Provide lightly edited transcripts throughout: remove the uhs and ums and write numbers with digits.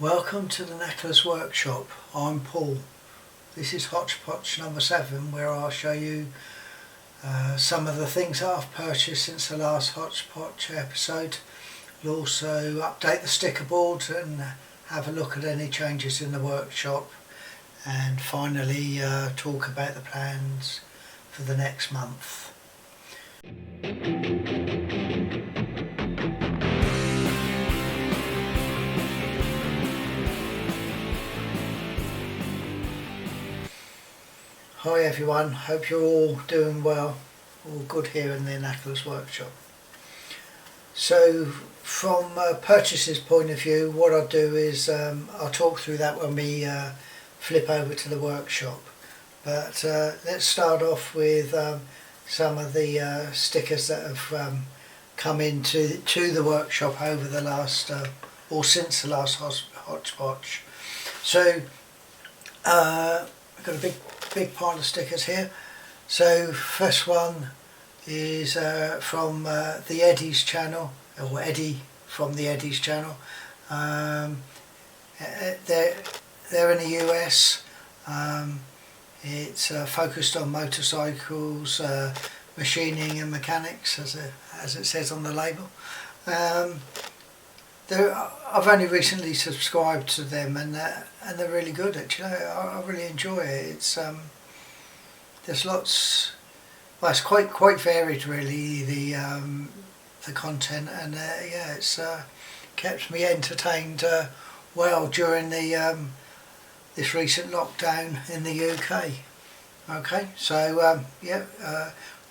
Welcome to the Knacklers Workshop. I'm Paul. This is Hotchpotch number 7, where I'll show you some of the things I've purchased since the last Hotchpotch episode. We'll also update the sticker board and have a look at any changes in the workshop, and finally talk about the plans for the next month. Hi everyone, hope you're all doing well, all good here in the Knacklers Workshop. So from a purchases point of view, what I'll do is I'll talk through that when we flip over to the workshop. But let's start off with some of the stickers that have come into the workshop over the last, or since the last Hotchpotch. So I've got a big pile of stickers here. So first one is from the Eddie's channel, or Eddie from the Eddie's channel. They're in the US. It's focused on motorcycles, machining and mechanics, as it says on the label. I've only recently subscribed to them, and they're really good actually. I really enjoy it. It's there's lots. Well, it's quite varied really, the content, and yeah, it's kept me entertained well during the this recent lockdown in the UK. Okay, so yeah,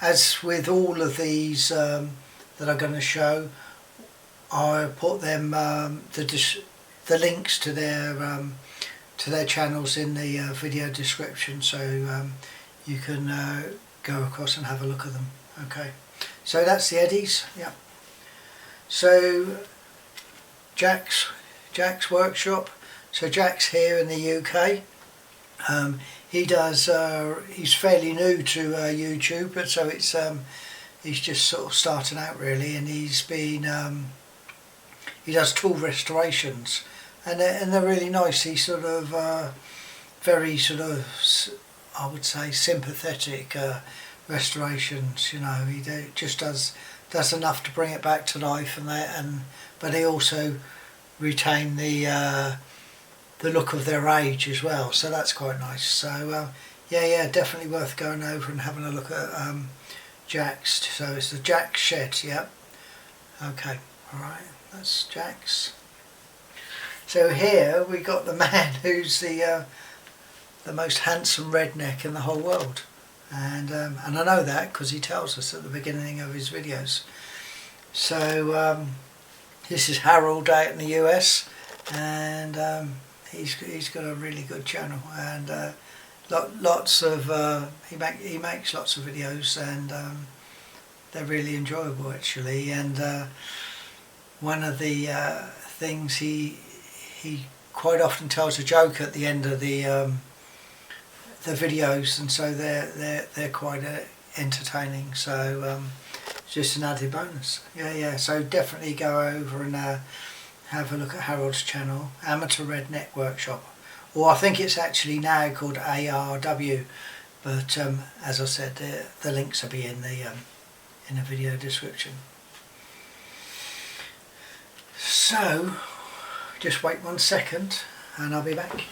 as with all of these that I'm going to show, I put them the links to their channels in the video description, so you can go across and have a look at them. Okay, so that's the Eddies. Yeah. So Jaxs Workshop. So Jaxs here in the UK. He does. He's fairly new to YouTube, but so it's he's just sort of starting out really, and he's been. He does tool restorations, and they're really nice. He's sort of very sort of, I would say, sympathetic restorations. You know, he just does enough to bring it back to life, but he also retain the look of their age as well. So that's quite nice. So yeah, definitely worth going over and having a look at Jaxs. So it's the Jaxs shed. Yep. Okay. All right. That's Jaxs. So here we got the man who's the most handsome redneck in the whole world, and I know that because he tells us at the beginning of his videos. So this is Harold out in the US, and he's got a really good channel, and lots of he makes lots of videos, and they're really enjoyable actually. And one of the things he quite often tells a joke at the end of the videos, and so they're quite entertaining. So it's just an added bonus. Yeah. So definitely go over and have a look at Harold's channel, Amateur Redneck Workshop, or I think it's actually now called ARW. But as I said, the links will be in the video description. So, just wait 1 second and I'll be back.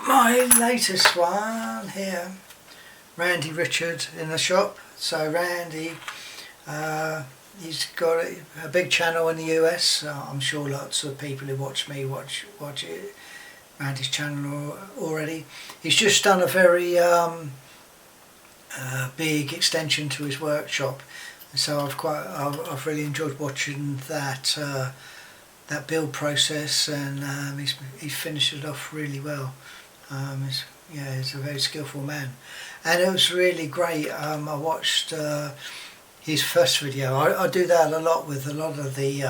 My latest one here, Randy Richard in the shop. So Randy, he's got a big channel in the US. I'm sure lots of people who watch me watch it, Randy's channel already. He's just done a very big extension to his workshop, and so I've really enjoyed watching that build process, and he's finished it off really well. He's a very skillful man, and it was really great. I watched his first video. I do that a lot with a lot of the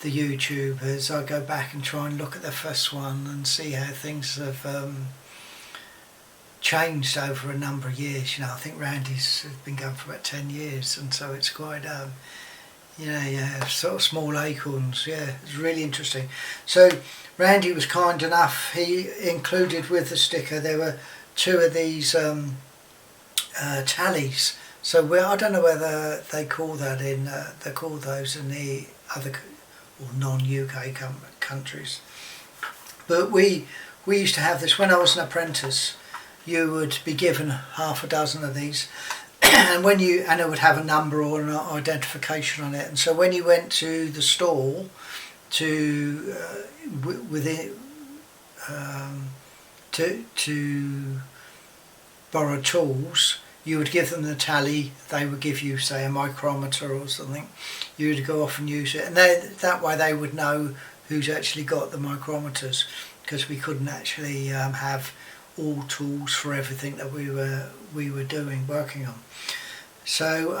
YouTubers. I go back and try and look at their first one and see how things have changed over a number of years. You know, I think Randy's been going for about 10 years, and so it's quite yeah, sort of small acorns. Yeah, it's really interesting. So Randy was kind enough, he included with the sticker, there were 2 of these tallies. So I don't know whether they call that they call those in the other or non-UK countries. But we used to have this when I was an apprentice. You would be given half a dozen of these, and it would have a number or an identification on it. And so when you went to the stall to borrow tools, you would give them the tally. They would give you, say, a micrometer or something. You would go off and use it, and that way they would know who's actually got the micrometers, because we couldn't actually have all tools for everything that we were working on. So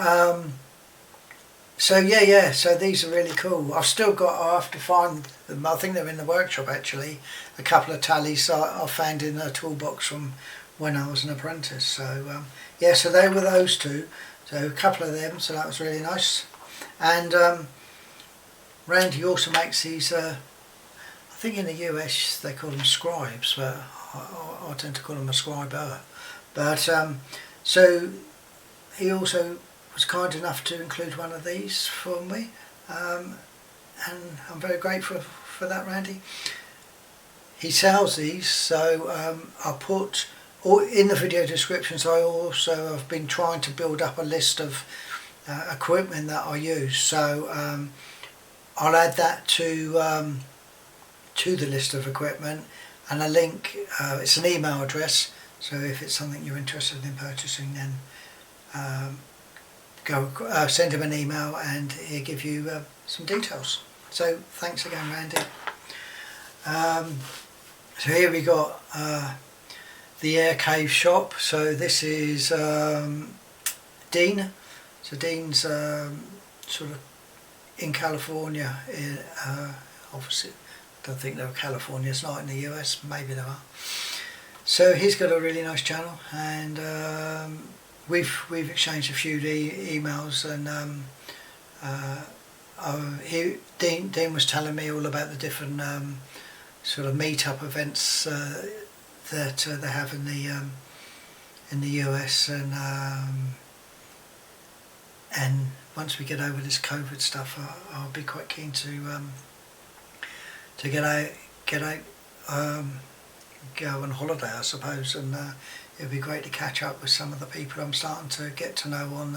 yeah, so these are really cool. I have to find them. I think they're in the workshop actually. A couple of tallies I found in a toolbox from when I was an apprentice. So yeah, so they were those 2. So a couple of them, so that was really nice. And Randy also makes these, I think in the US they call them scribes, but I tend to call them a scriber. But so he also was kind enough to include one of these for me, and I'm very grateful for that, Randy. He sells these, so I'll put in the video descriptions. I also have been trying to build up a list of equipment that I use, so I'll add that to the list of equipment, and a link. It's an email address, so if it's something you're interested in purchasing, then send him an email and he'll give you some details. So thanks again, Randy. So here we got the Air Cave shop. So this is Dean. So Dean's sort of in California. Obviously, I don't think they're California. It's not in the US. Maybe they are. So he's got a really nice channel, and we've exchanged a few emails, and Dean was telling me all about the different sort of meet-up events that they have in the US, and once we get over this COVID stuff, I'll be quite keen to get out, go on holiday, I suppose, and it'd be great to catch up with some of the people I'm starting to get to know on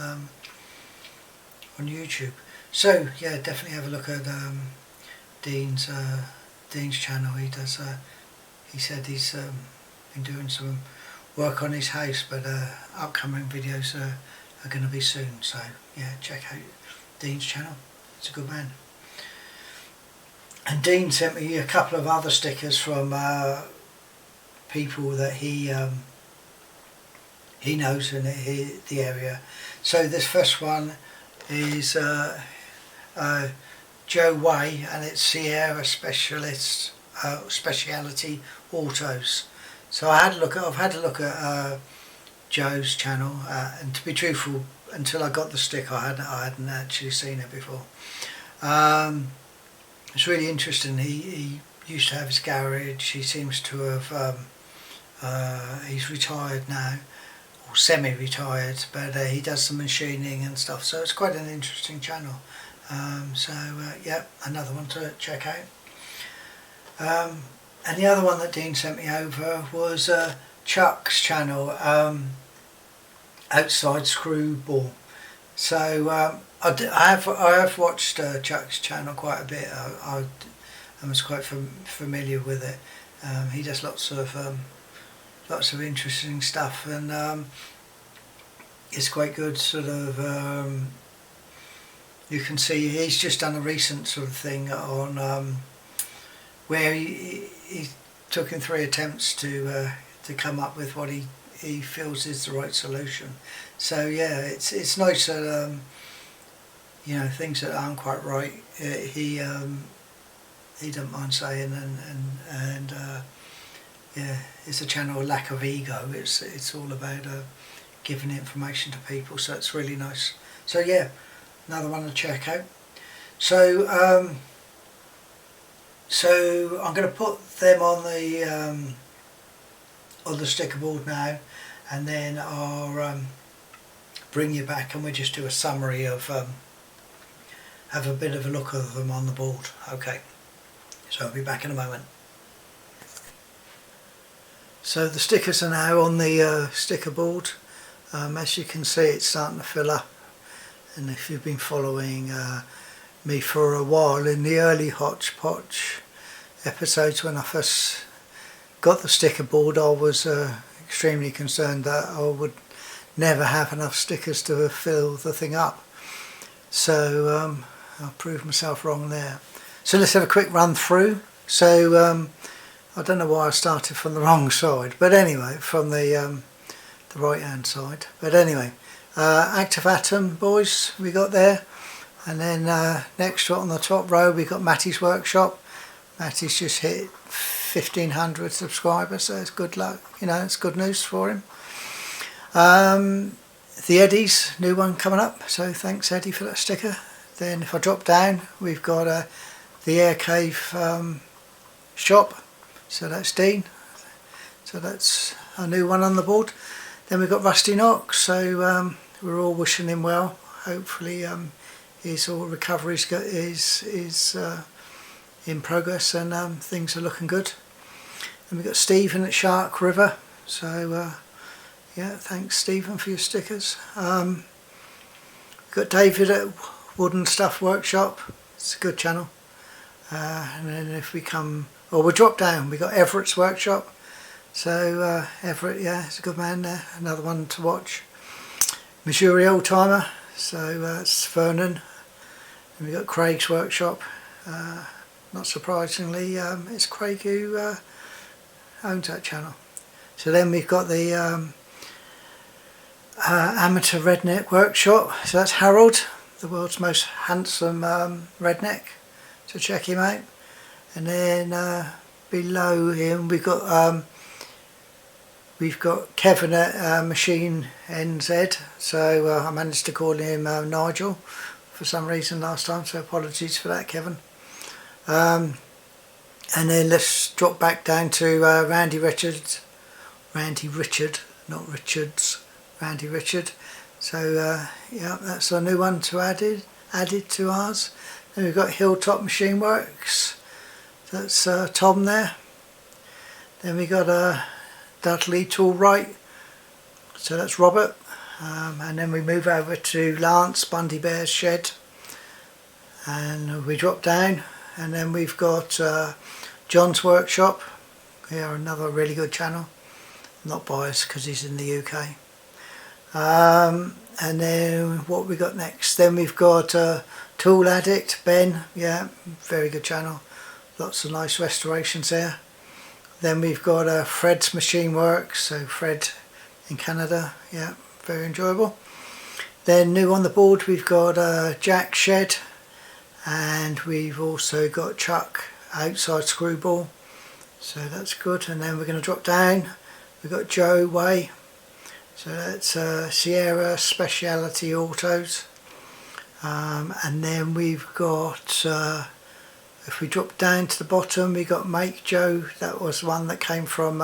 YouTube. So yeah, definitely have a look at Dean's channel. He does. He said he's been doing some work on his house, but upcoming videos are going to be soon. So yeah, check out Dean's channel. It's a good man. And Dean sent me a couple of other stickers from people that he knows in the area. So this first one is Joe Way, and it's Sierra Speciality Autos. So I've had a look at Joe's channel, and to be truthful, until I got the stick, I hadn't actually seen it before. It's really interesting. He used to have his garage. He seems to have he's retired now, or semi-retired, but he does some machining and stuff. So it's quite an interesting channel. Yeah, another one to check out. And the other one that Dean sent me over was Chuck's channel, Outside Screwball. So I have watched Chuck's channel quite a bit. I was quite familiar with it. He does lots of interesting stuff, and it's quite good. Sort of, you can see he's just done a recent sort of thing on where he took in 3 attempts to come up with what he feels is the right solution. So yeah, it's nice that you know, things that aren't quite right, he don't mind saying, and yeah, it's a channel of lack of ego. It's all about giving information to people, so it's really nice. So yeah, another one to check out. So so I'm going to put them on the sticker board now, and then I'll bring you back and we'll just do a summary of have a bit of a look at them on the board. Okay, so I'll be back in a moment. So the stickers are now on the sticker board. As you can see, it's starting to fill up, and if you've been following me for a while in the early Hotchpotch episodes, when I first got the sticker board, I was extremely concerned that I would never have enough stickers to fill the thing up. So I proved myself wrong there. So let's have a quick run through. So I don't know why I started from the wrong side, but anyway, from the right hand side. But anyway, Active Atom boys we got there, and then next on the top row we got Matty's Workshop. Matty's just hit 1,500 subscribers, so it's good luck, you know, it's good news for him. The Eddie's new one coming up, so thanks Eddie for that sticker. Then if I drop down, we've got the 𝐒𝐿 shop, so that's Dean, so that's a new one on the board. Then we've got Rusty Knox, so we're all wishing him well. Hopefully his all recovery is in progress, and things are looking good. Then we've got Stephen at Shark River, so yeah, thanks Stephen for your stickers. We've got David at Wooden Stuff Workshop, it's a good channel. And then if we come, or we'll drop down, we've got Everett's Workshop. So Everett, yeah, it's a good man there, another one to watch. Missouri Oldtimer, so it's Vernon. And we've got Craig's Workshop. Not surprisingly, it's Craig who owns that channel. So then we've got the Amateur Redneck Workshop, so that's Harold, the world's most handsome redneck, so check him out. And then below him we've got Kevin at Machine NZ, so I managed to call him Nigel for some reason last time, so apologies for that, Kevin. And then let's drop back down to Randy Richard, not Richards, Randy Richard. So yeah, that's a new one to added to ours. Then we've got Hilltop Machine Works, that's Tom there. Then we got Dudley Toolright, so that's Robert. And then we move over to Lance Bundy Bear's Shed, and we drop down, and then we've got John's Workshop, yeah, another really good channel, not biased because he's in the UK. And then what we got next, then we've got Tool Addict Ben, yeah, very good channel, lots of nice restorations there. Then we've got Fred's Machine Works, so Fred in Canada, yeah, very enjoyable. Then new on the board we've got Jack's Shed, and we've also got Chuck Outside Screwball, so that's good. And then we're going to drop down, we've got Joe Way, so that's Sierra Specialty Autos. And then we've got if we drop down to the bottom, we got Make Joe, that was one that came from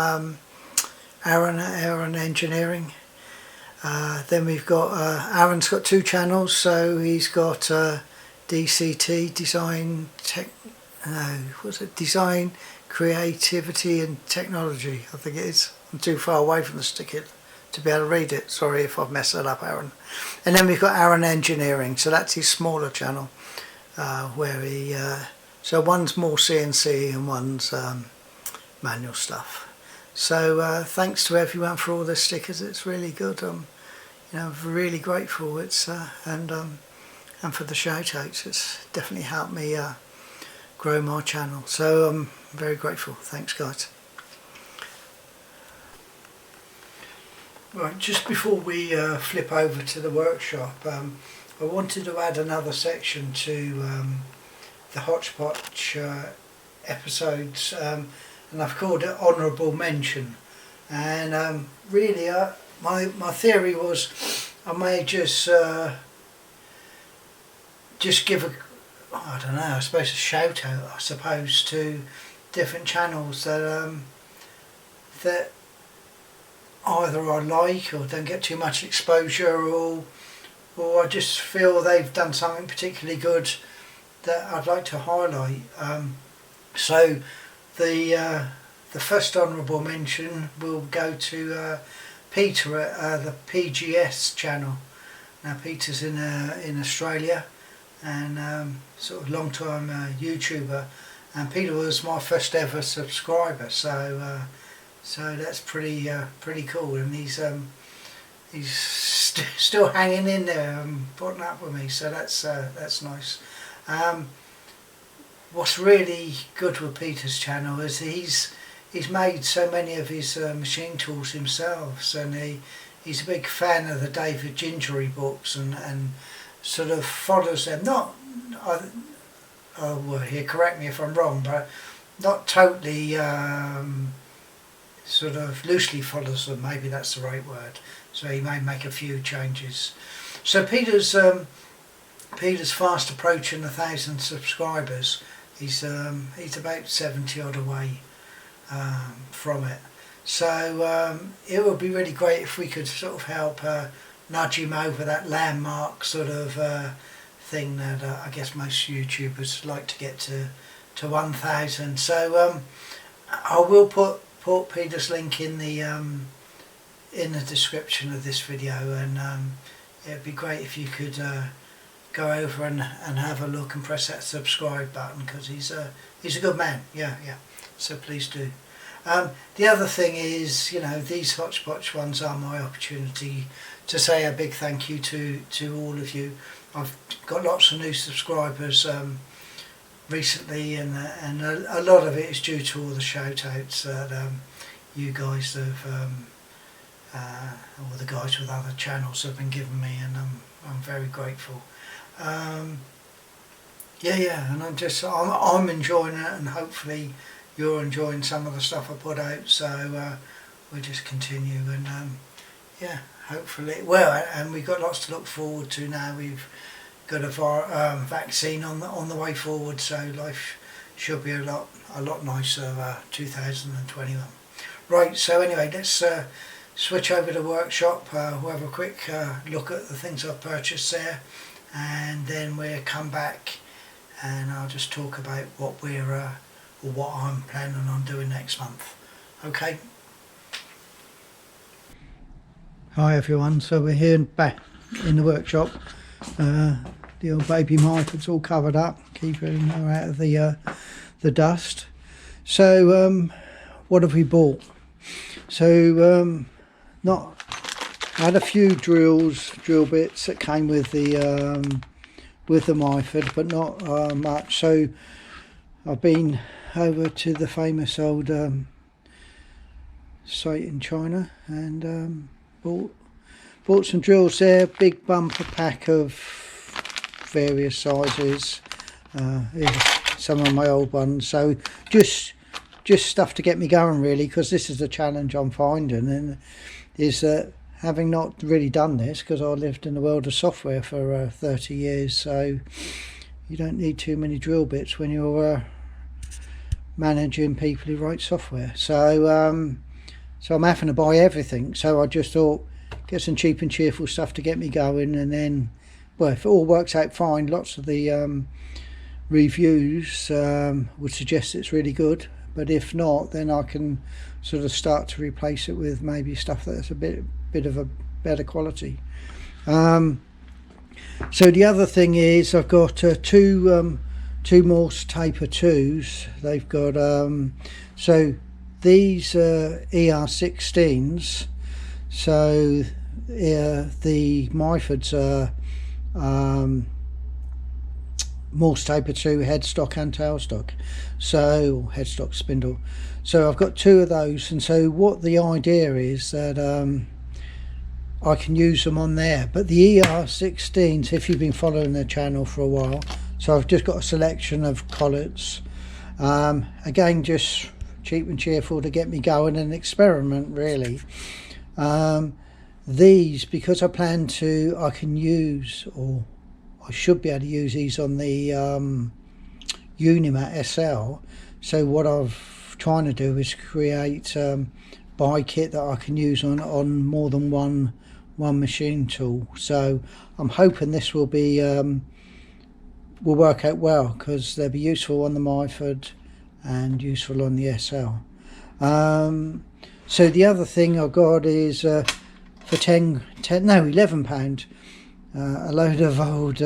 Aaron Engineering. Then we've got Aaron's got two channels, so he's got DCT, Design, Creativity and Technology, I think it is. I'm too far away from the sticker to be able to read it, sorry if I've messed that up, Aaron. And then we've got Aaron Engineering, so that's his smaller channel, where he so one's more CNC and one's manual stuff. So thanks to everyone for all the stickers, it's really good. You know, I'm really grateful. It's and for the shout outs, it's definitely helped me grow my channel, so I'm very grateful. Thanks guys. Right, just before we flip over to the workshop, I wanted to add another section to the Hotchpotch episodes, and I've called it Honourable Mention. And really, my theory was I may just give a, I don't know, I suppose a shout out, I suppose, to different channels that that either I like or don't get too much exposure, or I just feel they've done something particularly good that I'd like to highlight. So the first honourable mention will go to Peter at the PGS channel. Now Peter's in Australia, and sort of long time YouTuber, and Peter was my first ever subscriber. So that's pretty cool, and he's still hanging in there and putting up with me. So that's nice. What's really good with Peter's channel is he's made so many of his machine tools himself, and he's a big fan of the 𝗪𝗪𝗔𝗥𝗙 books, and sort of follows them. Not, well, here, correct me if I'm wrong, but not totally. Sort of loosely follows them, maybe that's the right word. So he may make a few changes. So Peter's fast approaching 1,000 subscribers. He's about 70 odd away from it. So it would be really great if we could sort of help nudge him over that landmark sort of thing that I guess most YouTubers like to get to 1,000. So I will put Peter's link in the description of this video, and it'd be great if you could go over and have a look and press that subscribe button, because he's a good man. Yeah. So please do. The other thing is, you know, these Hotchpotch ones are my opportunity to say a big thank you to all of you. I've got lots of new subscribers recently, and a lot of it is due to all the shout outs that you guys have, or the guys with other channels have been giving me, and I'm very grateful. And I'm enjoying it, and hopefully you're enjoying some of the stuff I put out. So we'll just continue, and hopefully, and we've got lots to look forward to now. We've got a vaccine on the way forward, so life should be a lot nicer 2021. Right, so anyway, let's switch over to workshop. We'll have a quick look at the things I've purchased there, and then we'll come back and I'll just talk about what what I'm planning on doing next month. Okay. Hi everyone, so we're here back in the workshop. The old baby 𝗏𝗡𝗔𝗥𝗙𝗢's all covered up, keeping her out of the dust. So what have we bought? So I had a few drill bits that came with the 𝗏𝗡𝗔𝗥𝗙𝗢, but not much. So I've been over to the famous old site in China, and bought some drills there. Big bumper pack of various sizes. Here's some of my old ones. So just stuff to get me going, really, because this is the challenge I'm finding, and is that having not really done this, because I lived in the world of software for 30 years, so you don't need too many drill bits when you're managing people who write software. So I'm having to buy everything. So I just thought, get some cheap and cheerful stuff to get me going, and then, well, if it all works out fine, lots of the reviews would suggest it's really good, but if not, then I can sort of start to replace it with maybe stuff that's a bit of a better quality. So the other thing is I've got two 𝗤𝗡𝗅𝗔𝗡𝗥 They've got so these ER16s. So the 𝗏𝗡𝗔𝗡𝗥 are 𝗏𝗧𝗜𝗔𝗡𝗥 headstock and tailstock, so headstock spindle. So I've got two of those, and so what the idea is that I can use them on there. But the ER16s, if you've been following the channel for a while, so I've just got a selection of collets, again just cheap and cheerful to get me going and experiment really. These, because I plan to, I can use, or I should be able to use these on the Unimat SL. So what I've trying to do is create buy kit that I can use on more than one machine tool. So I'm hoping this will be will work out well, because they'll be useful on the Myford and useful on the SL. So the other thing I got is for £11, a load of old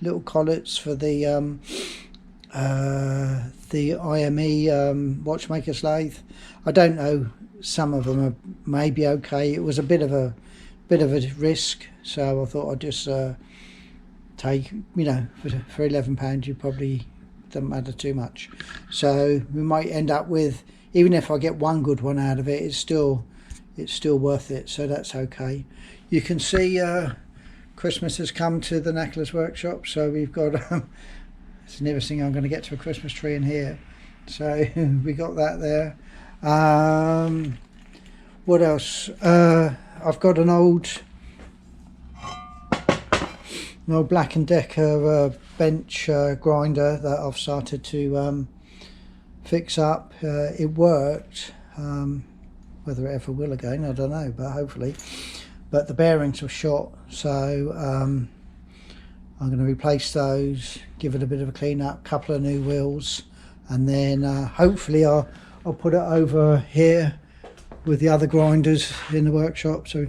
little collets for the IME watchmaker's lathe. I don't know, some of them are maybe okay. It was a bit of a risk, so I thought I'd just take, you know, for £11 you probably doesn't matter too much. So we might end up with, even if I get one good one out of it, it's still worth it, so that's okay. You can see Christmas has come to the Knacklers workshop, so we've got it's the nearest thing I'm going to get to a Christmas tree in here, so we got that there. What else? I've got an old Black & Decker bench grinder that I've started to fix up. It worked. Whether it ever will again, I don't know, but hopefully. But the bearings were shot, so I'm going to replace those, give it a bit of a clean up, couple of new wheels, and then hopefully I'll put it over here with the other grinders in the workshop. So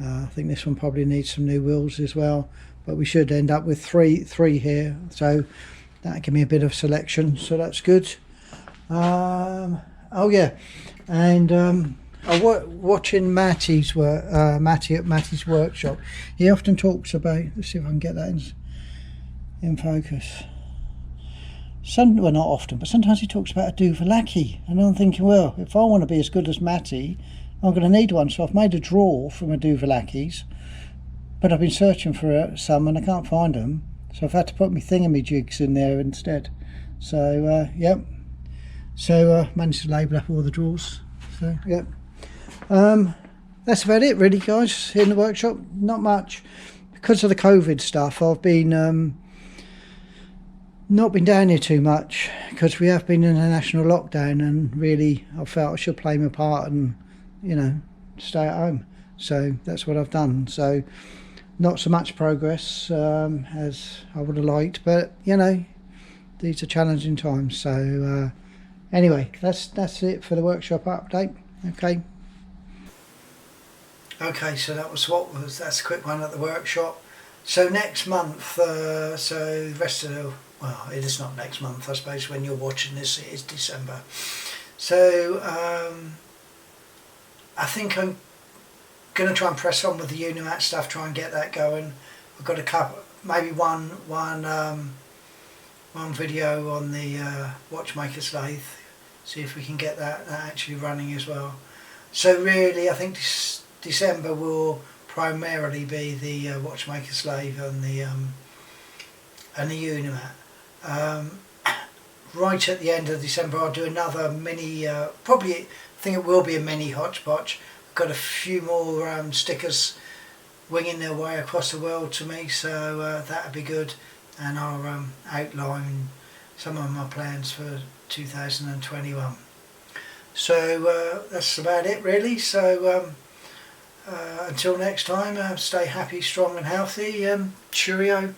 I think this one probably needs some new wheels as well, but we should end up with three here, so that'll give me a bit of selection, so that's good. Oh yeah, and I watching Matty's work, Matty at Matty's workshop. He often talks about, let's see if I can get that in focus. Well, not often, but sometimes he talks about a 𝗪𝗪𝗥𝗦, and I'm thinking, well, if I want to be as good as Matty, I'm going to need one. So I've made a drawer from a 𝗪𝗪𝗥𝗦s, but I've been searching for some and I can't find them, so I've had to put my thingamajigs in there instead. So yep. So managed to label up all the drawers. So yep. That's about it really, guys, in the workshop. Not much. Because of the COVID stuff, I've been not been down here too much, because we have been in a national lockdown, and really I felt I should play my part and, you know, stay at home. So that's what I've done. So not so much progress as I would have liked, but you know, these are challenging times. So anyway, that's it for the workshop update. Okay, so that's a quick one at the workshop. So next month, so the rest of the, well, it is not next month, I suppose when you're watching this it is December. So I think I'm going to try and press on with the Unimat stuff, try and get that going. I've got a couple, maybe one video on the watchmaker's lathe, see if we can get that actually running as well. So really I think December will primarily be the watchmaker's lathe and the Unimat. Right at the end of December I'll do another mini, probably I think it will be a mini Hotchpotch. I've got a few more stickers winging their way across the world to me, so that'll be good, and I'll outline some of my plans for 2021. So that's about it really. So until next time, stay happy, strong and healthy. Cheerio.